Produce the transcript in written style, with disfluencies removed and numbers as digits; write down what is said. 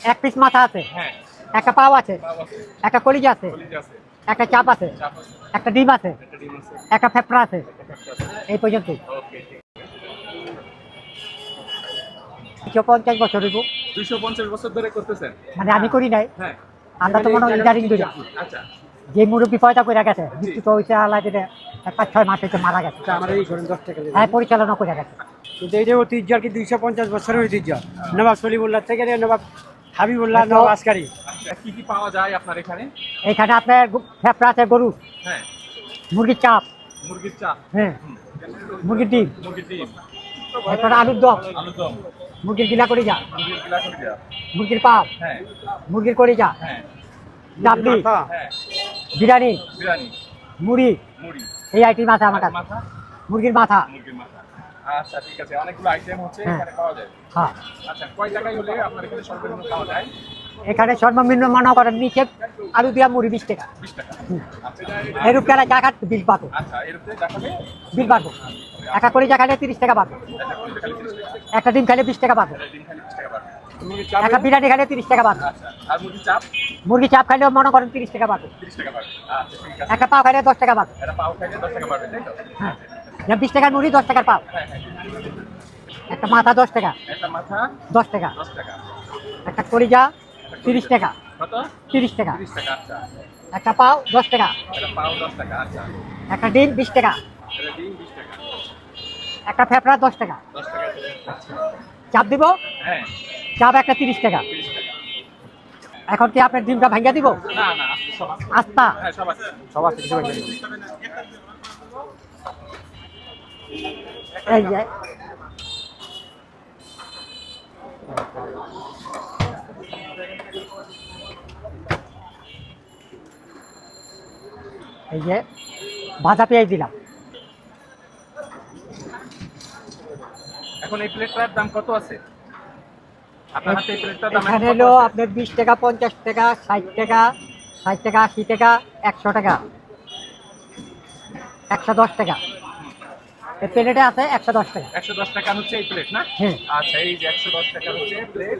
এক পিস মাথা আছে, হ্যাঁ একটা পাও আছে, পাও আছে, একটা কলিজা আছে, কলিজা আছে, একটা চাপ আছে, চাপ আছে, একটা ডিম আছে, একটা ডিম আছে, একটা ফেফড়া আছে। একটা ক্যাপসা আছে। এই পর্যন্তই। ওকে, 250 বছর হইব। 250 বছর ধরে করতেছেন? মানে আমি করি নাই, হ্যাঁ। আমরা তো মনে হয় ইদারিং ধরে। আচ্ছা, যে মুরব্বী পয়দা করে গেছে, জি। মৃত্যু তো হয়েছে আল্লাহ দিলে 5-6 মাস হয়েছে মারা গেছে। আমার এই ধরেন 10 টাকা হ্যাঁ, পরিচালনা করে গেছে। কিন্তু এইটা ঐতিহ্য আর কি 250 বছরের ঐতিহ্য। নবাব সলিমুল্লাহ থেকে নিয়ে নবাব হাবিবুল্লাহ, তো- নবাব আসকারি। আচ্ছা, কি কি পাওয়া যায় আপনার এখানে? এখানে আপনার ফেফড়া আছে, গরু, হ্যাঁ, মুরগির চাপ, মুরগির চাপ, হ্যাঁ, মুরগির ডিম, মুরগির ডিম, এরপরে আলুর দম, আলুর দম, মুরগির গিলা কলিজা, মুরগির গিলা কলিজা, মুরগির পাপ, হ্যাঁ, মুরগির কলিজা, হ্যাঁ, ডাবলি, মাথা, হ্যাঁ, বিরিয়ানি, বিরিয়ানি, মুড়ি, মুড়ি, এই আইটেম আছে আমার কাছে। মাথা, মুরগির মাথা, মুরগির মাথা। আচ্ছা, ঠিক আছে, অনেকগুলো আইটেম হচ্ছে হ্যাঁ। এখানে পাওয়া যায়। হ্যাঁ। আচ্ছা, কয় টাকায় হলে আপনার এখানে সর্বনিম্ন পাওয়া যায়? এখানে সর্বনিম্ন মনে করেন নিচে আলু দিয়া মুড়ি 20 টাকা। 20 টাকা। হুম। আচ্ছা, এরূপ টাকা জাকাত বিল পাবো, আচ্ছা, এর উপরে দেখাবে বিল পাবো। একটা কলিজা খাইলে 30 টাকা পাবো, খালি 30 টাকা, একটা ডিম খাইলে 20 টাকা পাবো, ডিম খালি 20 টাকা পাবে। একটা বিরিয়ানি খাইলে 30 টাকা পাবো, আচ্ছা, আর মুরগির চাপ মুরগি চাপ খাইলেও মনে করেন 30 টাকা পাবো, 30 টাকা পাবে। আচ্ছা, ঠিক আছে। একটা পাও খাইলে 10 টাকা পাবো। এটা পাও খাইলে 10 টাকা পাবে, তাই তো? হ্যাঁ, 20 টাকার মুড়ি 10 টাকার পাও। হ্যাঁ, হ্যাঁ। একটা মাথা 10 টাকা, একটা মাথা 10 টাকা, 10 টাকা। একটা কলিজা 30 টাকা, কত? 30 টাকা, 30 টাকা, আচ্ছা। একটা পাও 10 টাকা, এটা পাও 10 টাকা, আচ্ছা। একটা ডিম 20 টাকা, এটা ডিম 20 টাকা, একটা ফেফড়া 10 টাকা। 10 টাকা। আচ্ছা, চাপ দিব, হ্যাঁ, চাপ একটা 30 টাকা। 30 টাকা। এখন কি আপনার ডিমটা ভাঙ্গা দিব? না, না, আছে, সব আছে। আস্তা হ্যাঁ, সব আছে। সব আছে কিছু বাকি নেই। এই যে এই যে ভাজা পেঁয়াজ দিলাম। এখন এই প্লেটটার দাম কত আছে? আপনার হাতে এই প্লেটটার দাম এখানে এখন হলো কত আছে? আপনার 20 টাকা, 50 টাকা, 60 টাকা, 60 টাকা, 80 টাকা, 100 টাকা, 110 টাকা। এই প্লেটে আছে 110 টাকা। 110 টাকা হচ্ছে এই প্লেট না? হ্যাঁ। আচ্ছা, এই যে 110 টাকা হচ্ছে প্লেট।